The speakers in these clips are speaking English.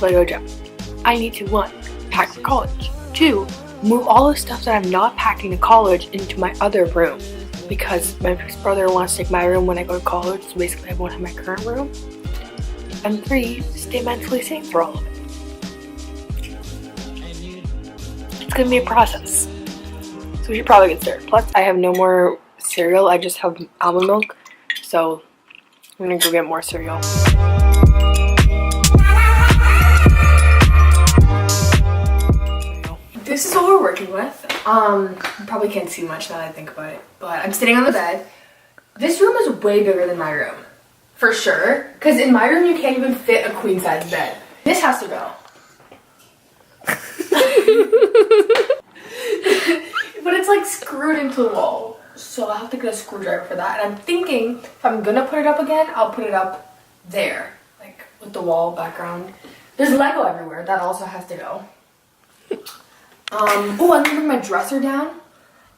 before I go to gym. I need to, 1, pack for college. 2, move all the stuff that I'm not packing to college into my other room. Because my brother wants to take my room when I go to college, so basically I won't have my current room. And 3, stay mentally safe for all of it. It's gonna be a process. So we should probably get started. Plus, I have no more cereal, I just have almond milk. So I'm gonna go get more cereal. This is what we're working with. You probably can't see much now that I think about it, but I'm sitting on the bed. This room is way bigger than my room, for sure. Because in my room, you can't even fit a queen size bed. This has to go. But it's like screwed into the wall, so I'll have to get a screwdriver for that. And I'm thinking if I'm gonna put it up again, I'll put it up there, like with the wall background. There's Lego everywhere. That also has to go. Oh, I'm gonna bring my dresser down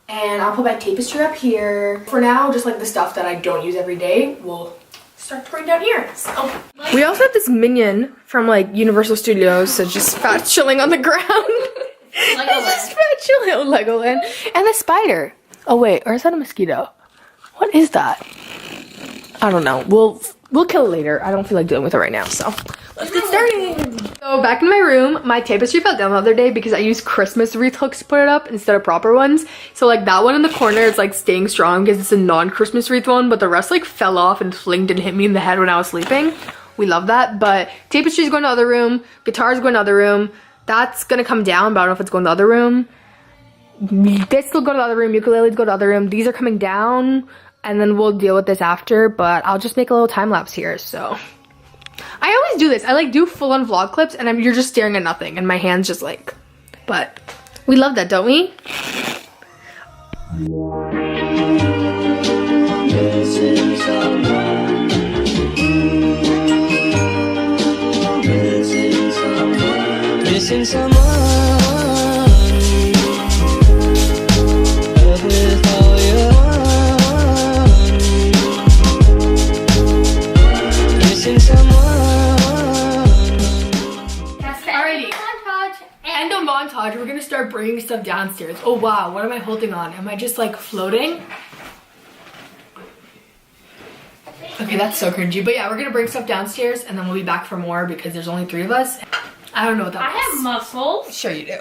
and I'll put my tapestry up here. For now, just like the stuff that I don't use every day, we'll start putting down here. So we also have this minion from like Universal Studios, so just fat chilling on the ground. Just fat chilling on Legoland. And the spider. Oh wait, or is that a mosquito? What is that? I don't know. We'll kill it later. I don't feel like dealing with it right now, so let's get started. So back in my room, my tapestry fell down the other day because I used Christmas wreath hooks to put it up instead of proper ones. So like that one in the corner is like staying strong because it's a non-Christmas wreath one, but the rest like fell off and flinged and hit me in the head when I was sleeping. We love that, but tapestry's going to the other room, guitar's going to the other room. That's gonna come down, but I don't know if it's going to the other room. This will go to the other room, ukuleles go to the other room. These are coming down, and then we'll deal with this after, but I'll just make a little time lapse here, so. I always do this. I like do full-on vlog clips, and you're just staring at nothing, and my hand's just like, but we love that, don't we? Missing someone, with all your own. Missing someone. Alrighty. Montage. End of montage. We're gonna start bringing stuff downstairs. Oh wow, what am I holding on? Am I just like floating? Okay, that's so cringy. But yeah, we're gonna bring stuff downstairs and then we'll be back for more because there's only 3 of us. I don't know what that is. I have muscles. Sure you do.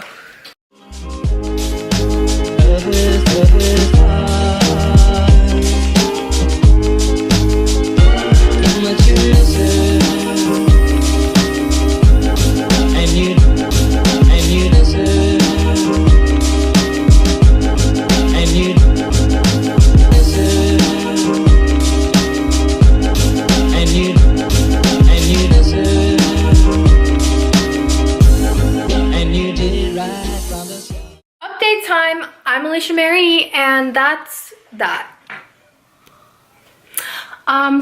And that's that.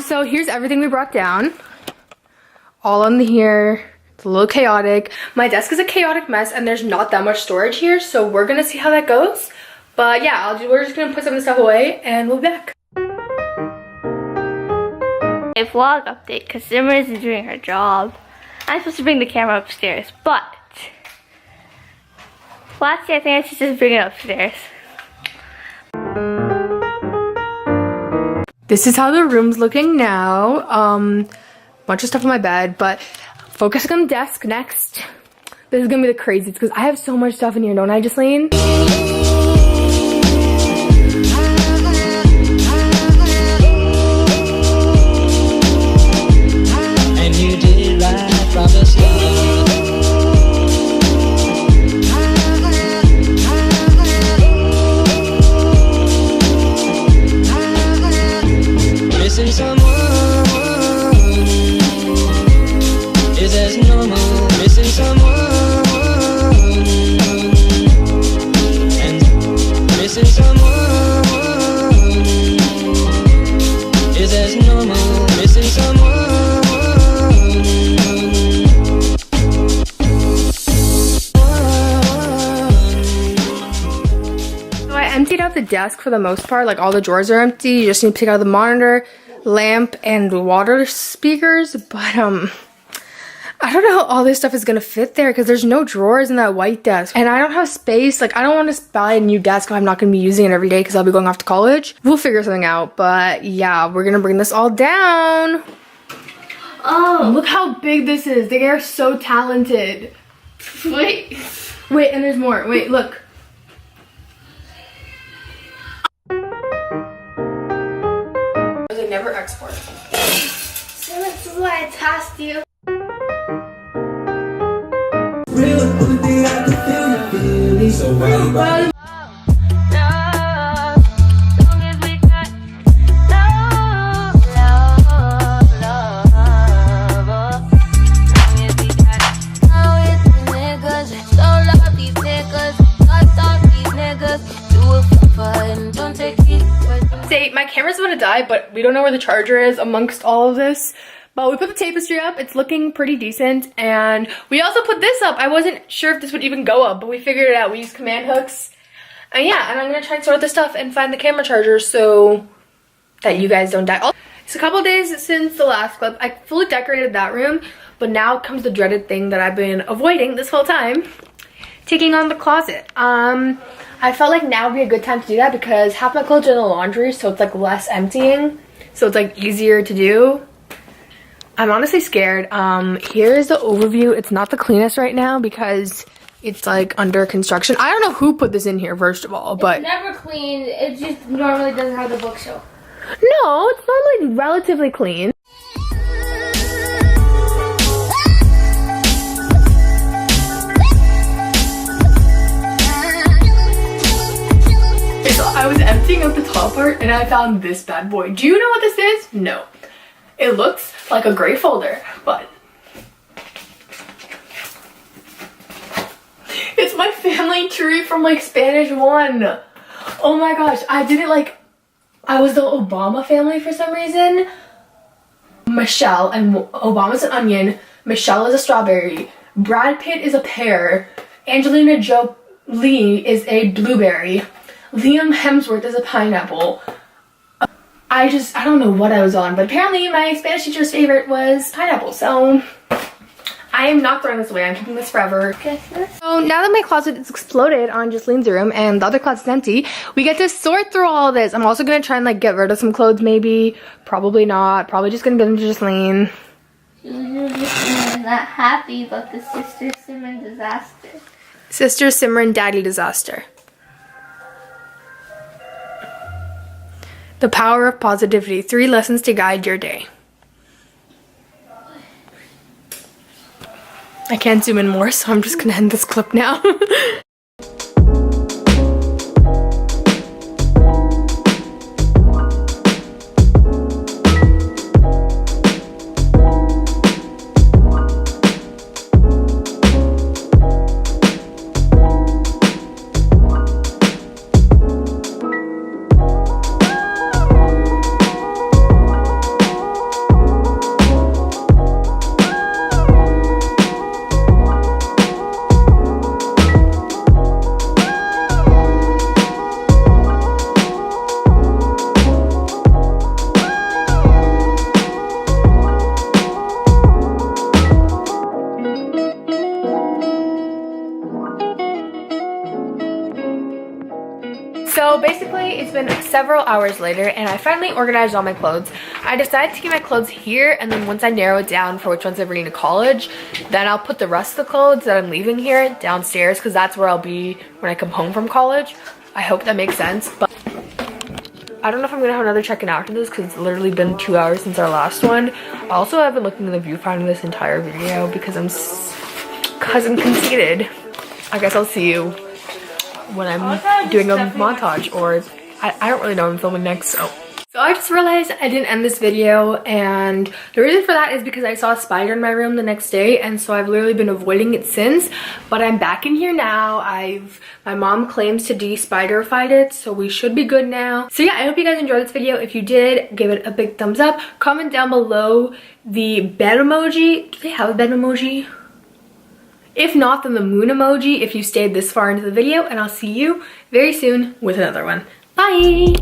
So here's everything we brought down. All on here. It's a little chaotic. My desk is a chaotic mess and there's not that much storage here, so we're gonna see how that goes. But yeah, we're just gonna put some of the stuff away and we'll be back. A vlog update because Simmer isn't doing her job. I'm supposed to bring the camera upstairs, but lastly I think I should just bring it upstairs. This is how the room's looking now. Bunch of stuff on my bed, but focusing on the desk next. This is gonna be the craziest because I have so much stuff in here, don't I, Jocelyn? And you did right from the start. The desk for the most part, like all the drawers are empty. You just need to pick out the monitor, lamp, and water speakers. But I I don't know how all this stuff is gonna fit there because there's no drawers in that white desk. And I don't have space. Like, I don't want to buy a new desk if I'm not gonna be using it every day because I'll be going off to college. We'll figure something out. But yeah, we're gonna bring this all down. Oh, look how big this is. They are so talented. Wait. Wait, and there's more. Wait, look. I never export. So this is why I tasked you. So why my camera's about to die, but we don't know where the charger is amongst all of this. But we put the tapestry up. It's looking pretty decent. And we also put this up. I wasn't sure if this would even go up, but we figured it out. We used command hooks. And yeah, and I'm going to try and sort this stuff and find the camera charger so that you guys don't die. It's a couple days since the last clip. I fully decorated that room, but now comes the dreaded thing that I've been avoiding this whole time. Taking on the closet. I felt like now would be a good time to do that because half my clothes are in the laundry, so it's like less emptying. So it's like easier to do. I'm honestly scared. Here's the overview. It's not the cleanest right now because it's like under construction. I don't know who put this in here, first of all, but it's never clean. It just normally doesn't have the bookshelf. No, it's normally relatively clean. I was emptying out the top part and I found this bad boy. Do you know what this is? No. It looks like a gray folder, but it's my family tree from like Spanish 1. Oh my gosh, I did it like I was the Obama family for some reason. Michelle, and Obama's an onion. Michelle is a strawberry. Brad Pitt is a pear. Angelina Jolie is a blueberry. Liam Hemsworth is a pineapple. I don't know what I was on, but apparently my Spanish teacher's favorite was pineapple, so I am not throwing this away. I'm keeping this forever. So now that my closet is exploded on Jocelyn's room and the other closet's empty, we get to sort through all this. I'm also gonna try and like get rid of some clothes maybe. Probably not. Probably just gonna give them to Jocelyn. Jocelyn is not happy about the Sister Simran disaster. Sister Simran Daddy disaster. The power of positivity. 3 lessons to guide your day. I can't zoom in more, so I'm just gonna end this clip now. So basically, it's been several hours later and I finally organized all my clothes. I decided to keep my clothes here, and then once I narrow it down for which ones I'm bringing to college, then I'll put the rest of the clothes that I'm leaving here downstairs because that's where I'll be when I come home from college. I hope that makes sense, but I don't know if I'm gonna have another check-in after this because it's literally been 2 hours since our last one. Also, I've been looking in the viewfinder this entire video because I'm cousin conceited. I guess I'll see you when I'm doing a montage, or I don't really know when I'm filming next, so I just realized I didn't end this video, and the reason for that is because I saw a spider in my room the next day, and so I've literally been avoiding it since. But I'm back in here now. My mom claims to de-spider-fied it, so we should be good now. So yeah, I hope you guys enjoyed this video. If you did, give it a big thumbs up. Comment down below the bed emoji. Do they have a bed emoji? If not, then the moon emoji if you stayed this far into the video, and I'll see you very soon with another one. Bye!